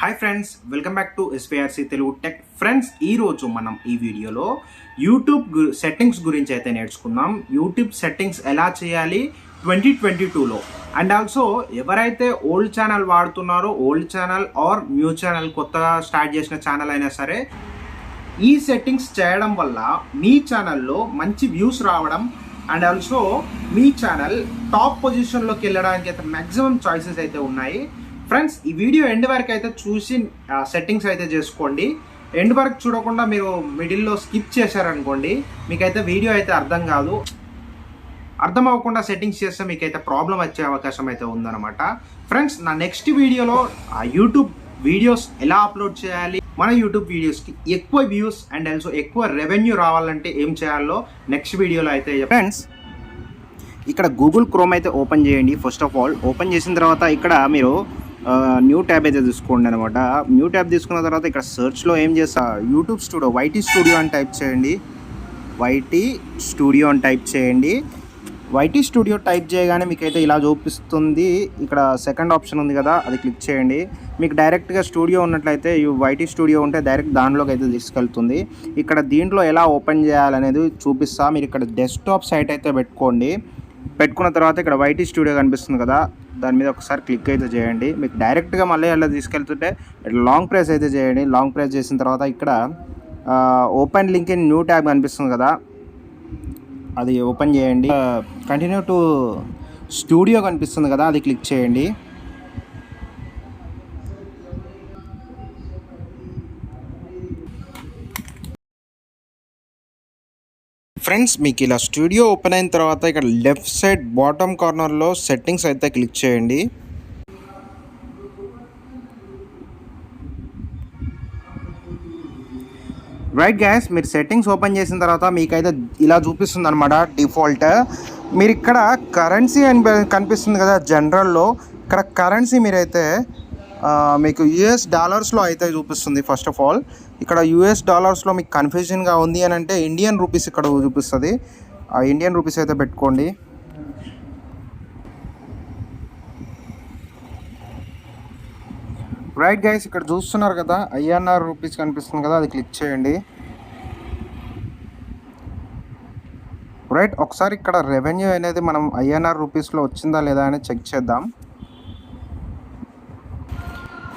Hi friends, welcome back to SVRC Telugu tech. Friends, ఈరోజు మనం ఈ వీడియోలో యూట్యూబ్ సెట్టింగ్స్ గురించి అయితే నేర్చుకుందాం. యూట్యూబ్ సెట్టింగ్స్ ఎలా చేయాలి 2022లో. అండ్ ఆల్సో ఎవరైతే ఓల్డ్ ఛానల్ వాడుతున్నారో, old channel or new channel, కొత్తగా స్టార్ట్ చేసిన ఛానల్ అయినా సరే, ఈ సెట్టింగ్స్ చేయడం వల్ల మీ ఛానల్లో మంచి వ్యూస్ రావడం అండ్ ఆల్సో మీ ఛానల్ టాప్ పొజిషన్లోకి వెళ్ళడానికి అయితే మ్యాక్సిమం చాయిసెస్ అయితే ఉన్నాయి. ఫ్రెండ్స్, ఈ వీడియో ఎండ్ వరకు అయితే చూసి సెట్టింగ్స్ అయితే చేసుకోండి. ఎండ్ వరకు చూడకుండా మీరు మిడిల్లో స్కిప్ చేశారనుకోండి, మీకైతే వీడియో అయితే అర్థం కాదు. అర్థం అవ్వకుండా సెట్టింగ్స్ చేస్తే మీకైతే ప్రాబ్లం వచ్చే అవకాశం అయితే ఉందన్నమాట. ఫ్రెండ్స్, నా నెక్స్ట్ వీడియోలో ఆ యూట్యూబ్ వీడియోస్ ఎలా అప్లోడ్ చేయాలి, మన యూట్యూబ్ వీడియోస్కి ఎక్కువ వ్యూస్ అండ్ ఆల్సో ఎక్కువ రెవెన్యూ రావాలంటే ఏం చేయాలో నెక్స్ట్ వీడియోలో అయితే. ఫ్రెండ్స్, ఇక్కడ గూగుల్ క్రోమ్ అయితే ఓపెన్ చేయండి. ఫస్ట్ ఆఫ్ ఆల్ ఓపెన్ చేసిన తర్వాత ఇక్కడ మీరు న్యూ ట్యాబ్ అయితే తీసుకోండి అనమాట. న్యూ ట్యాబ్ తీసుకున్న తర్వాత ఇక్కడ సెర్చ్లో ఏం చేస్తా, యూట్యూబ్ స్టూడియో వైటీ స్టూడియో అని టైప్ చేయండి. వైటీ స్టూడియో అని టైప్ చేయండి. వైటీ స్టూడియో టైప్ చేయగానే మీకైతే ఇలా చూపిస్తుంది. ఇక్కడ సెకండ్ ఆప్షన్ ఉంది కదా, అది క్లిక్ చేయండి. మీకు డైరెక్ట్గా స్టూడియో ఉన్నట్లయితే, వైటీ స్టూడియో ఉంటే డైరెక్ట్ దానిలోకి అయితే తీసుకెళ్తుంది. ఇక్కడ దీంట్లో ఎలా ఓపెన్ చేయాలనేది చూపిస్తా. మీరు ఇక్కడ డెస్క్టాప్ సైట్ అయితే పెట్టుకోండి. పెట్టుకున్న తర్వాత ఇక్కడ వైటీ స్టూడియో కనిపిస్తుంది కదా, దాని మీద ఒకసారి క్లిక్ అయితే చేయండి. మీకు డైరెక్ట్గా మళ్ళీ అలా తీసుకెళ్తుంటే లాంగ్ ప్రెస్ అయితే చేయండి. లాంగ్ ప్రెస్ చేసిన తర్వాత ఇక్కడ open link in new tab కనిపిస్తుంది కదా, అది ఓపెన్ చేయండి. కంటిన్యూ టు స్టూడియో కనిపిస్తుంది కదా, అది క్లిక్ చేయండి. ఫ్రెండ్స్, మీకు ఇలా స్టూడియో ఓపెన్ అయిన తర్వాత ఇక్కడ లెఫ్ట్ సైడ్ బాటమ్ కార్నర్లో సెట్టింగ్స్ అయితే క్లిక్ చేయండి. రైట్ గైస్, మీరు సెట్టింగ్స్ ఓపెన్ చేసిన తర్వాత మీకైతే ఇలా చూపిస్తుంది అనమాట డిఫాల్ట్. మీరు ఇక్కడ కరెన్సీ అని కనిపిస్తుంది కదా జనరల్లో, ఇక్కడ కరెన్సీ మీరైతే మీకు యుఎస్ డాలర్స్లో అయితే చూపిస్తుంది. ఫస్ట్ ఆఫ్ ఆల్ ఇక్కడ యుఎస్ డాలర్స్లో మీకు కన్ఫ్యూజన్గా ఉంది అని అంటే ఇండియన్ రూపీస్ ఇక్కడ చూపిస్తుంది. ఆ ఇండియన్ రూపీస్ అయితే పెట్టుకోండి. రైట్ గైస్, ఇక్కడ చూస్తున్నారు కదా ఐఎన్ఆర్ రూపీస్ కనిపిస్తుంది కదా, అది క్లిక్ చేయండి. రైట్, ఒకసారి ఇక్కడ రెవెన్యూ అనేది మనం ఐఎన్ఆర్ రూపీస్లో వచ్చిందా లేదా అని చెక్ చేద్దాం.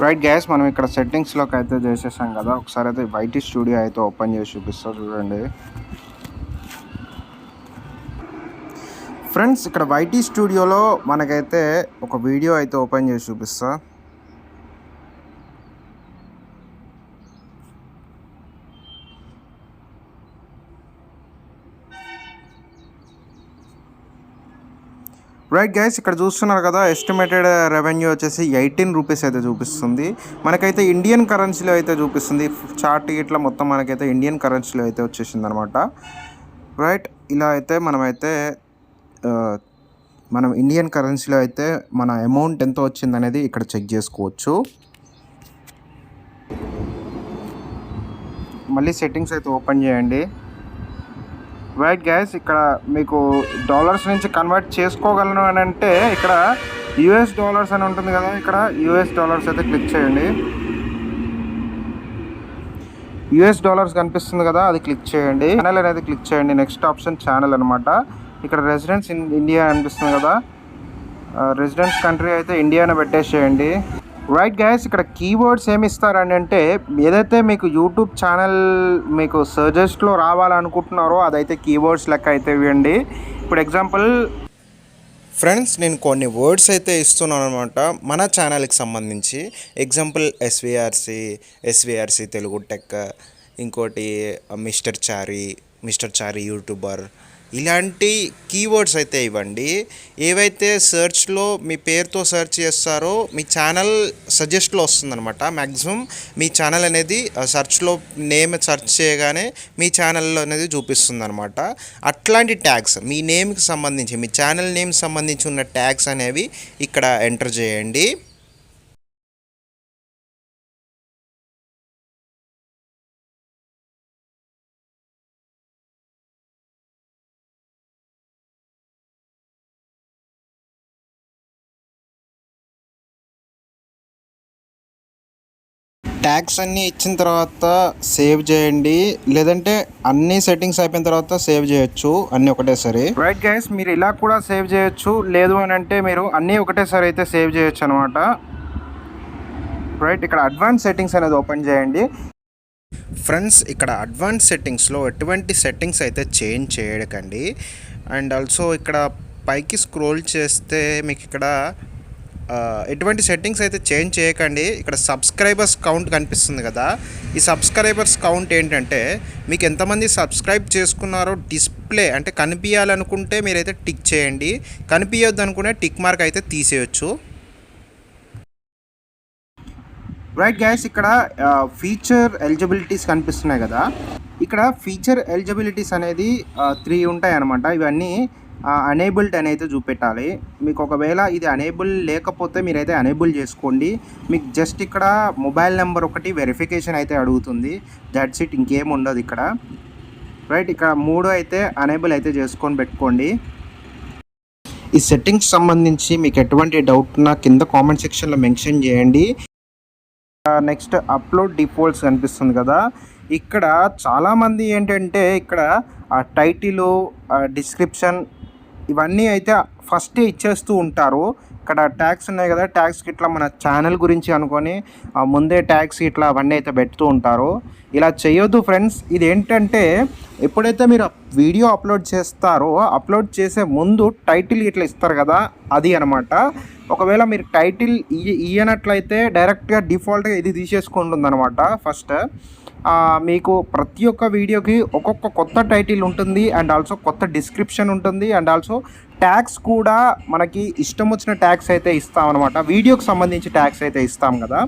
రైట్ గ్యాస్, మనం ఇక్కడ సెట్టింగ్స్లోకి అయితే చేసేసాం కదా. ఒకసారి అయితే వైటీ స్టూడియో అయితే ఓపెన్ చేసి చూపిస్తా, చూడండి. ఫ్రెండ్స్, ఇక్కడ వైటీ స్టూడియోలో మనకైతే ఒక వీడియో అయితే ఓపెన్ చేసి చూపిస్తా. రైట్ గైస్, ఇక్కడ చూస్తున్నారు కదా ఎస్టిమేటెడ్ రెవెన్యూ వచ్చేసి 18 రూపీస్ అయితే చూపిస్తుంది. మనకైతే ఇండియన్ కరెన్సీలో అయితే చూపిస్తుంది. చార్ట్ ఇట్లా మొత్తం మనకైతే ఇండియన్ కరెన్సీలో అయితే వచ్చేసింది అనమాట. రైట్, ఇలా అయితే మనం ఇండియన్ కరెన్సీలో అయితే మన అమౌంట్ ఎంత వచ్చింది అనేది ఇక్కడ చెక్ చేసుకోవచ్చు. మళ్ళీ సెట్టింగ్స్ అయితే ఓపెన్ చేయండి. రైట్ గైస్, ఇక్కడ మీకు డాలర్స్ నుంచి కన్వర్ట్ చేసుకోగలను అని అంటే ఇక్కడ యుఎస్ డాలర్స్ అని ఉంటుంది కదా, ఇక్కడ యుఎస్ డాలర్స్ అయితే క్లిక్ చేయండి. యుఎస్ డాలర్స్ కనిపిస్తుంది కదా, అది క్లిక్ చేయండి. ఛానల్ అనేది క్లిక్ చేయండి. నెక్స్ట్ ఆప్షన్ ఛానల్ అనమాట. ఇక్కడ రెసిడెన్స్ ఇన్ ఇండియా అనిపిస్తుంది కదా, రెసిడెన్స్ కంట్రీ అయితే ఇండియానే పెట్టేసేయండి. రైట్ గైస్, ఇక్కడ కీవర్డ్స్ ఏమి ఇస్తారని అంటే, ఏదైతే మీకు యూట్యూబ్ ఛానల్ మీకు సజెస్ట్లో రావాలనుకుంటున్నారో అదైతే కీవర్డ్స్ లెక్క అయితే ఇవ్వండి. ఇప్పుడు ఎగ్జాంపుల్ ఫ్రెండ్స్, నేను కొన్ని వర్డ్స్ అయితే ఇస్తున్నాను అనమాట మన ఛానల్కి సంబంధించి. ఎగ్జాంపుల్ ఎస్విఆర్సి తెలుగు టెక్, ఇంకోటి మిస్టర్ చారీ యూట్యూబర్, ఇలాంటి కీవర్డ్స్ అయితే ఇవ్వండి. ఏవైతే సెర్చ్లో మీ పేరుతో సెర్చ్ చేస్తారో మీ ఛానల్ సజెస్ట్లో వస్తుందన్నమాట. మ్యాక్సిమం మీ ఛానల్ అనేది సెర్చ్లో నేమ్ సెర్చ్ చేయగానే మీ ఛానల్లో అనేది చూపిస్తుంది అనమాట. అట్లాంటి ట్యాగ్స్ మీ నేమ్కి సంబంధించి, మీ ఛానల్ నేమ్ సంబంధించి ఉన్న ట్యాగ్స్ అనేవి ఇక్కడ ఎంటర్ చేయండి. ట్యాగ్స్ అన్నీ ఇచ్చిన తర్వాత సేవ్ చేయండి, లేదంటే అన్ని సెట్టింగ్స్ అయిపోయిన తర్వాత సేవ్ చేయొచ్చు అన్నీ ఒకటేసారి. రైట్ గైస్, మీరు ఇలా కూడా సేవ్ చేయొచ్చు, లేదు అని అంటే మీరు అన్నీ ఒకటేసారి అయితే సేవ్ చేయొచ్చు అనమాట. రైట్, ఇక్కడ అడ్వాన్స్ సెట్టింగ్స్ అనేది ఓపెన్ చేయండి. ఫ్రెండ్స్, ఇక్కడ అడ్వాన్స్ సెట్టింగ్స్లో ఎటువంటి సెట్టింగ్స్ అయితే చేంజ్ చేయకండి. అండ్ ఆల్సో ఇక్కడ పైకి స్క్రోల్ చేస్తే మీకు ఇక్కడ ఎటువంటి సెట్టింగ్స్ అయితే చేంజ్ చేయకండి. ఇక్కడ సబ్స్క్రైబర్స్ కౌంట్ కనిపిస్తుంది కదా, ఈ సబ్స్క్రైబర్స్ కౌంట్ ఏంటంటే మీకు ఎంతమంది సబ్స్క్రైబ్ చేసుకున్నారో డిస్ప్లే అంటే కనిపించాలనుకుంటే మీరైతే టిక్ చేయండి, కనిపించొద్దు అనుకుంటే టిక్ మార్క్ అయితే తీసేయచ్చు. రైట్ గైస్, ఇక్కడ ఫీచర్ ఎలిజిబిలిటీస్ కనిపిస్తున్నాయి కదా, ఇక్కడ ఫీచర్ ఎలిజిబిలిటీస్ అనేది 3 ఉంటాయి అన్నమాట. ఇవన్నీ అనేబుల్డ్ అని అయితే చూపెట్టాలి. మీకు ఒకవేళ ఇది అనేబుల్ లేకపోతే మీరైతే అనేబుల్ చేసుకోండి. మీకు జస్ట్ ఇక్కడ మొబైల్ నెంబర్ ఒకటి వెరిఫికేషన్ అయితే అడుగుతుంది, దట్స్ ఇట్, ఇంకేం ఉండదు ఇక్కడ. రైట్, ఇక్కడ 3 అయితే అనేబుల్ అయితే చేసుకొని పెట్టుకోండి. ఈ సెట్టింగ్స్ సంబంధించి మీకు ఎటువంటి డౌట్ ఉన్నా కింద కామెంట్ సెక్షన్లో మెన్షన్ చేయండి. నెక్స్ట్ అప్లోడ్ డిఫాల్ట్స్ కనిపిస్తుంది కదా, ఇక్కడ చాలామంది ఏంటంటే ఇక్కడ టైటిల్, డిస్క్రిప్షన్ ఇవన్నీ అయితే ఫస్టే ఇచ్చేస్తూ ఉంటారు. ఇక్కడ ట్యాగ్స్ ఉన్నాయి కదా, ట్యాగ్స్కి ఇట్లా మన ఛానల్ గురించి అనుకొని ముందే ట్యాగ్స్ ఇట్లా అవన్నీ అయితే పెడుతూ ఉంటారు. ఇలా చేయొద్దు ఫ్రెండ్స్. ఇది ఏంటంటే ఎప్పుడైతే మీరు వీడియో అప్లోడ్ చేస్తారో అప్లోడ్ చేసే ముందు టైటిల్ ఇట్లా ఇస్తారు కదా, అది అనమాట. ఒకవేళ మీరు టైటిల్ ఇయ్యనట్లయితే డైరెక్ట్గా డిఫాల్ట్గా ఇది తీసేసుకుంటుంది అనమాట. ఫస్ట్ మీకు ప్రతి ఒక్క వీడియోకి ఒక్కొక్క కొత్త టైటిల్ ఉంటుంది, అండ్ ఆల్సో కొత్త డిస్క్రిప్షన్ ఉంటుంది, అండ్ ఆల్సో ట్యాగ్స్ కూడా మనకి ఇష్టం వచ్చిన ట్యాగ్స్ అయితే ఇస్తాం అనమాట. వీడియోకి సంబంధించి ట్యాగ్స్ అయితే ఇస్తాం కదా,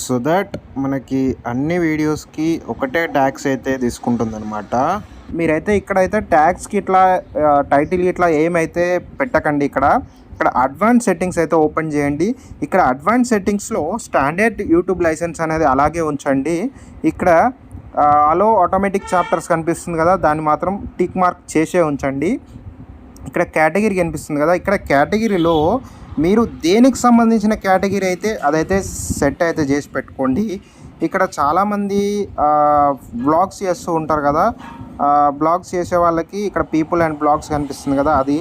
సో దట్ మనకి అన్ని వీడియోస్కి ఒకటే ట్యాగ్స్ అయితే తీసుకుంటుంది అనమాట. మీరైతే ఇక్కడైతే ట్యాగ్స్కి ఇట్లా టైటిల్ ఇట్లా ఏమైతే పెట్టకండి. ఇక్కడ అడ్వాన్స్ సెట్టింగ్స్ అయితే ఓపెన్ చేయండి. ఇక్కడ అడ్వాన్స్ సెట్టింగ్స్లో స్టాండర్డ్ యూట్యూబ్ లైసెన్స్ అనేది అలాగే ఉంచండి. ఇక్కడ అలో ఆటోమేటిక్ చాప్టర్స్ కనిపిస్తుంది కదా, దాన్ని మాత్రం టిక్ మార్క్ చేసే ఉంచండి. ఇక్కడ కేటగిరీ కనిపిస్తుంది కదా, ఇక్కడ కేటగిరీలో మీరు దేనికి సంబంధించిన కేటగిరీ అయితే అదైతే సెట్ అయితే చేసి పెట్టుకోండి. ఇక్కడ చాలామంది బ్లాగ్స్ చేస్తూ ఉంటారు కదా, బ్లాగ్స్ చేసే వాళ్ళకి ఇక్కడ పీపుల్ అండ్ బ్లాగ్స్ కనిపిస్తుంది కదా, అది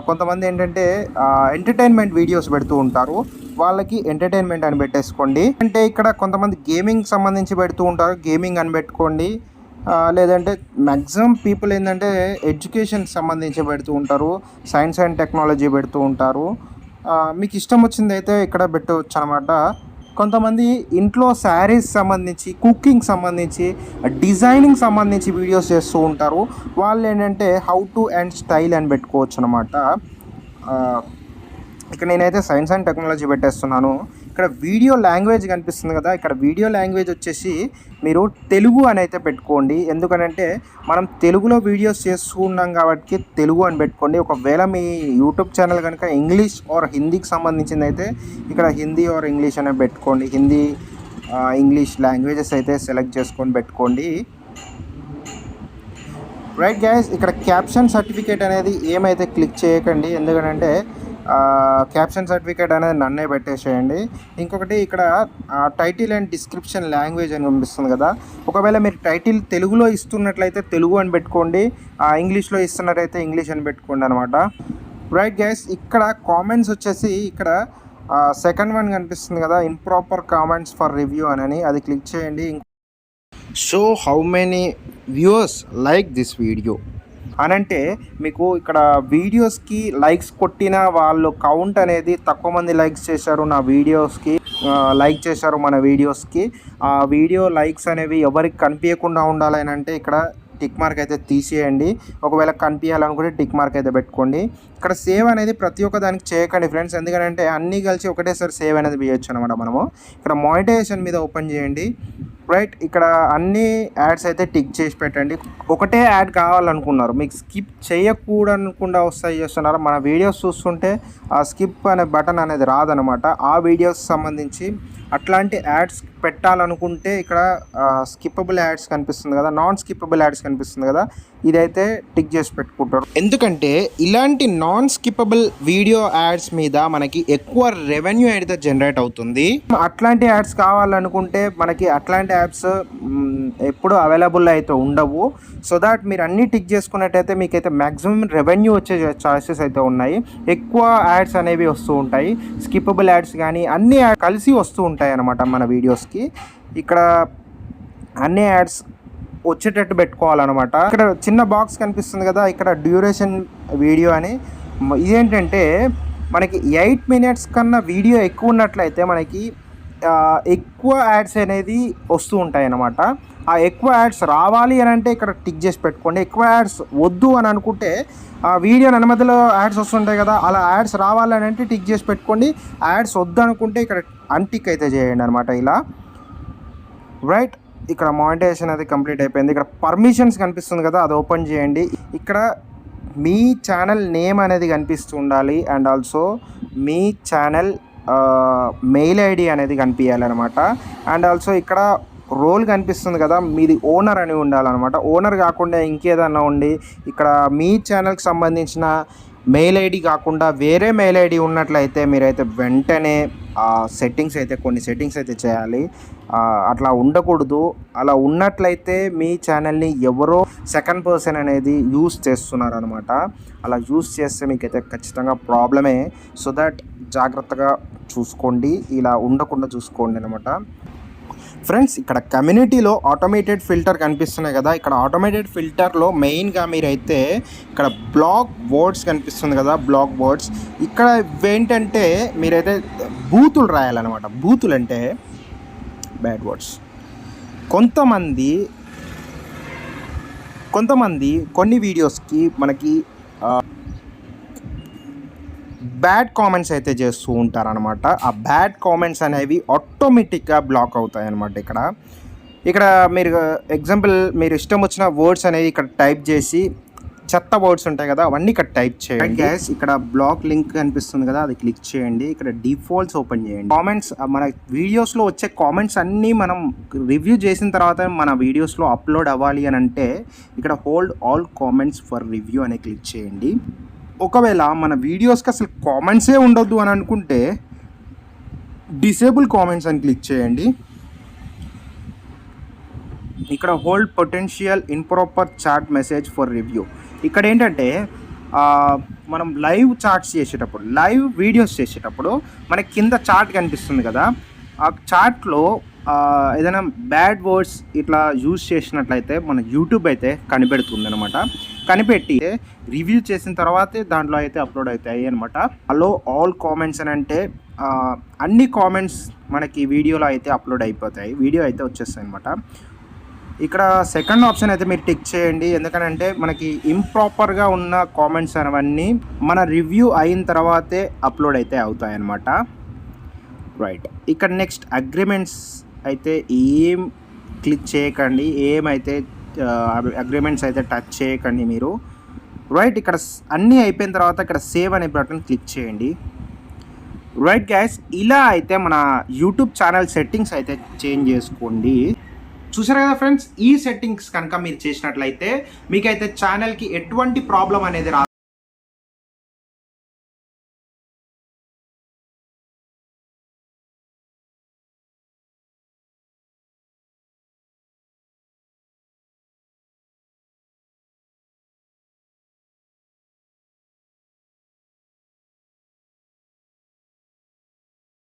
కొంతమంది ఏంటంటే ఎంటర్టైన్మెంట్ వీడియోస్ పెడుతూ ఉంటారు, వాళ్ళకి ఎంటర్టైన్మెంట్ అని పెట్టేసుకోండి. అంటే ఇక్కడ కొంతమంది గేమింగ్ సంబంధించి పెడుతూ ఉంటారు, గేమింగ్ అని పెట్టుకోండి. లేదంటే మ్యాక్సిమం పీపుల్ ఏంటంటే ఎడ్యుకేషన్ సంబంధించి పెడుతూ ఉంటారు, సైన్స్ అండ్ టెక్నాలజీ పెడుతూ ఉంటారు. మీకు ఇష్టం వచ్చింది అయితే ఇక్కడ పెట్టవచ్చు అనమాట. కొంతమంది ఇంట్లో శారీస్ సంబంధించి, కుకింగ్ సంబంధించి, డిజైనింగ్ సంబంధించి వీడియోస్ చేస్తూ ఉంటారు. వాళ్ళు ఏంటంటే హౌ టు అండ్ స్టైల్ అని పెట్టుకోవచ్చు అనమాట. ఇక్కడ నేనైతే సైన్స్ అండ్ టెక్నాలజీ పెట్టేస్తున్నాను. ఇక్కడ వీడియో లాంగ్వేజ్ కనిపిస్తుంది కదా, ఇక్కడ వీడియో లాంగ్వేజ్ వచ్చేసి మీరు తెలుగు అని అయితే పెట్టుకోండి. ఎందుకనంటే మనం తెలుగులో వీడియోస్ చేస్తూ ఉన్నాం కాబట్టి తెలుగు అని పెట్టుకోండి. ఒకవేళ మీ యూట్యూబ్ ఛానల్ కనుక ఇంగ్లీష్ ఆర్ హిందీకి సంబంధించింది అయితే ఇక్కడ హిందీ ఆర్ ఇంగ్లీష్ అనే పెట్టుకోండి. హిందీ, ఇంగ్లీష్ లాంగ్వేజెస్ అయితే సెలెక్ట్ చేసుకొని పెట్టుకోండి. రైట్ గైస్, ఇక్కడ క్యాప్షన్ సర్టిఫికేట్ అనేది ఏమైతే క్లిక్ చేయకండి, ఎందుకంటే క్యాప్షన్ సర్టిఫికేట్ అనేది నన్నే పెట్టేసేయండి. ఇంకొకటి ఇక్కడ టైటిల్ అండ్ డిస్క్రిప్షన్ లాంగ్వేజ్ అని పంపిస్తుంది కదా, ఒకవేళ మీరు టైటిల్ తెలుగులో ఇస్తున్నట్లయితే తెలుగు అని పెట్టుకోండి, ఇంగ్లీష్లో ఇస్తున్నట్లయితే ఇంగ్లీష్ అని పెట్టుకోండి అనమాట. రైట్ గైస్, ఇక్కడ కామెంట్స్ వచ్చేసి ఇక్కడ సెకండ్ వన్ కనిపిస్తుంది కదా, ఇంప్రాపర్ కామెంట్స్ ఫర్ రివ్యూ అని, అది క్లిక్ చేయండి. Show how many viewers like this video అనంటే మీకు ఇక్కడ వీడియోస్కి లైక్స్ కొట్టిన వాళ్ళు కౌంట్ అనేది తక్కువ మంది లైక్స్ చేశారు నా వీడియోస్కి, లైక్ చేశారు మన వీడియోస్కి. ఆ వీడియో లైక్స్ అనేవి ఎవరికి కనిపించకుండా ఉండాలని అంటే ఇక్కడ టిక్ మార్క్ అయితే తీసేయండి. ఒకవేళ కనిపించాలనుకుంటే టిక్ మార్క్ అయితే పెట్టుకోండి. ఇక్కడ సేవ్ అనేది ప్రతి ఒక్క దానికి చేయకండి ఫ్రెండ్స్, ఎందుకంటే అన్నీ కలిసి ఒకటేసారి సేవ్ అనేది చేయొచ్చు అనమాట. మనము ఇక్కడ మానిటైజేషన్ మీద ఓపెన్ చేయండి. రైట్, ఇక్కడ అన్ని యాడ్స్ అయితే టిక్ చేసి పెట్టండి. ఒకటే యాడ్ కావాలనుకున్నారు, మీకు స్కిప్ చేయకూడనుకుండా వస్తాయి చేస్తున్నారు. మన వీడియోస్ చూస్తుంటే ఆ స్కిప్ అనే బటన్ అనేది రాదనమాట. ఆ వీడియోస్ సంబంధించి అట్లాంటి యాడ్స్ పెట్టాలనుకుంటే ఇక్కడ స్కిప్పబుల్ యాడ్స్ కనిపిస్తుంది కదా, నాన్ స్కిప్పబుల్ యాడ్స్ కనిపిస్తుంది కదా, ఇదైతే టిక్ చేసి పెట్టుకుంటారు. ఎందుకంటే ఇలాంటి నాన్ స్కిప్పబుల్ వీడియో యాడ్స్ మీద మనకి ఎక్కువ రెవెన్యూ అయితే జనరేట్ అవుతుంది. అట్లాంటి యాడ్స్ కావాలనుకుంటే మనకి అట్లాంటి యాడ్స్ ఎప్పుడు అవైలబుల్ అయితే ఉండవు. సో దాట్ మీరు అన్నీ టిక్ చేసుకున్నట్టయితే మీకైతే మ్యాక్సిమం రెవెన్యూ వచ్చే ఛాయిసెస్ అయితే ఉన్నాయి. ఎక్కువ యాడ్స్ అనేవి వస్తూ ఉంటాయి, స్కిప్పబుల్ యాడ్స్ కానీ అన్నీ కలిసి వస్తూ ఉంటాయి అన్నమాట మన వీడియోస్కి. ఇక్కడ అన్ని యాడ్స్ వచ్చేటట్టు పెట్టుకోవాలన్నమాట. ఇక్కడ చిన్న బాక్స్ కనిపిస్తుంది కదా, ఇక్కడ డ్యూరేషన్ వీడియో అని. ఇదేంటంటే మనకి 8 minutes కన్నా వీడియో ఎక్కువ ఉన్నట్లయితే మనకి ఎక్కువ యాడ్స్ అనేది వస్తూ ఉంటాయి అన్నమాట. ఆ ఎక్కువ యాడ్స్ రావాలి అని అంటే ఇక్కడ టిక్ చేసి పెట్టుకోండి. ఎక్కువ యాడ్స్ వద్దు అని అనుకుంటే ఆ వీడియో మధ్యలో యాడ్స్ వస్తుంటాయి కదా, అలా యాడ్స్ రావాలని అంటే టిక్ చేసి పెట్టుకోండి. యాడ్స్ వద్దు అనుకుంటే ఇక్కడ అన్టిక్ అయితే చేయండి అనమాట ఇలా. రైట్, ఇక్కడ మానిటైజేషన్ అది కంప్లీట్ అయిపోయింది. ఇక్కడ పర్మిషన్స్ కనిపిస్తుంది కదా, అది ఓపెన్ చేయండి. ఇక్కడ మీ ఛానల్ నేమ్ అనేది కనిపిస్తూ ఉండాలి, అండ్ ఆల్సో మీ ఛానల్ మెయిల్ ఐడి అనేది కనిపించాలన్నమాట. అండ్ ఆల్సో ఇక్కడ రోల్ కనిపిస్తుంది కదా, మీది ఓనర్ అని ఉండాలన్నమాట. ఓనర్ కాకుండా ఇంకేదన్నా ఉండి ఇక్కడ మీ ఛానల్కి సంబంధించిన మెయిల్ ఐడి కాకుండా వేరే మెయిల్ ఐడి ఉన్నట్లయితే మీరైతే వెంటనే సెట్టింగ్స్ అయితే కొన్ని సెట్టింగ్స్ అయితే చేయాలి. అట్లా ఉండకూడదు. అలా ఉన్నట్లయితే మీ ఛానల్ని ఎవరో సెకండ్ పర్సన్ అనేది యూస్ చేస్తున్నారు అనమాట. అలా యూస్ చేస్తే మీకైతే ఖచ్చితంగా ప్రాబ్లమే. సో దట్ జాగ్రత్తగా చూసుకోండి, ఇలా ఉండకుండా చూసుకోండి అనమాట. ఫ్రెండ్స్, ఇక్కడ కమ్యూనిటీలో ఆటోమేటెడ్ ఫిల్టర్ కనిపిస్తున్నాయి కదా, ఇక్కడ ఆటోమేటెడ్ ఫిల్టర్లో మెయిన్గా మీరైతే ఇక్కడ బ్లాక్ వర్డ్స్ కనిపిస్తుంది కదా, బ్లాక్ వర్డ్స్. ఇక్కడ ఏంటంటే మీరైతే బూతులు రాయాలన్నమాట. బూతులు అంటే బ్యాడ్ వర్డ్స్. కొంతమంది కొన్ని వీడియోస్కి మనకి బ్యాడ్ కామెంట్స్ అయితే చేస్తూ ఉంటారనమాట. ఆ బ్యాడ్ కామెంట్స్ అనేవి ఆటోమేటిక్గా బ్లాక్ అవుతాయి అనమాట. ఇక్కడ మీరు ఎగ్జాంపుల్ మీరు ఇష్టం వచ్చిన వర్డ్స్ అనేవి ఇక్కడ టైప్ చేసి, చెత్త వర్డ్స్ ఉంటాయి కదా అవన్నీ ఇక్కడ టైప్ చేయండి. గ్యాస్ ఇక్కడ బ్లాక్ లింక్ కనిపిస్తుంది కదా, అది క్లిక్ చేయండి. ఇక్కడ డిఫాల్ట్స్ ఓపెన్ చేయండి. కామెంట్స్, మన వీడియోస్లో వచ్చే కామెంట్స్ అన్నీ మనం రివ్యూ చేసిన తర్వాత మన వీడియోస్లో అప్లోడ్ అవ్వాలి అని అంటే ఇక్కడ hold all comments for review అనే క్లిక్ చేయండి. ఒకవేళ మన వీడియోస్కి అసలు కామెంట్సే ఉండొద్దు అని అనుకుంటే డిసేబుల్ కామెంట్స్ అని క్లిక్ చేయండి. ఇక్కడ hold potential improper chat message for review. ఇక్కడ ఏంటంటే మనం లైవ్ చాట్స్ చేసేటప్పుడు, లైవ్ వీడియోస్ చేసేటప్పుడు మనకి కింద చాట్ కనిపిస్తుంది కదా, ఆ చాట్లో ఏదైనా బ్యాడ్ వర్డ్స్ ఇట్లా యూజ్ చేసినట్లయితే మన యూట్యూబ్ అయితే కనిపెడుతుంది అనమాట. కనిపెట్టి రివ్యూ చేసిన తర్వాతే దాంట్లో అయితే అప్లోడ్ అవుతాయి అనమాట. అలో ఆల్ కామెంట్స్ అని అంటే అన్ని కామెంట్స్ మనకి వీడియోలో అయితే అప్లోడ్ అయిపోతాయి, వీడియో అయితే వచ్చేస్తాయి అనమాట. ఇక్కడ సెకండ్ ఆప్షన్ అయితే మీరు టిక్ చేయండి, ఎందుకంటే మనకి ఇంప్రాపర్గా ఉన్న కామెంట్స్ అవన్నీ మన రివ్యూ అయిన తర్వాతే అప్లోడ్ అయితే అవుతాయి అన్నమాట. రైట్, ఇక్కడ నెక్స్ట్ అగ్రిమెంట్స్ అయితే ఏం క్లిక్ చేయకండి, ఏమైతే అగ్రిమెంట్స్ అయితే టచ్ చేయకండి మీరు. రైట్, ఇక్కడ అన్నీ అయిపోయిన తర్వాత ఇక్కడ సేవ్ అనే బటన్ క్లిక్ చేయండి. రైట్ గైస్, ఇలా అయితే మన యూట్యూబ్ ఛానల్ సెట్టింగ్స్ అయితే చేంజ్ చేసుకోండి. చూసారు కదా ఫ్రెండ్స్, ఈ సెట్టింగ్స్ కనుక మీరు చేసినట్లయితే మీకైతే ఛానల్కి ఎటువంటి ప్రాబ్లం అనేది రాదు.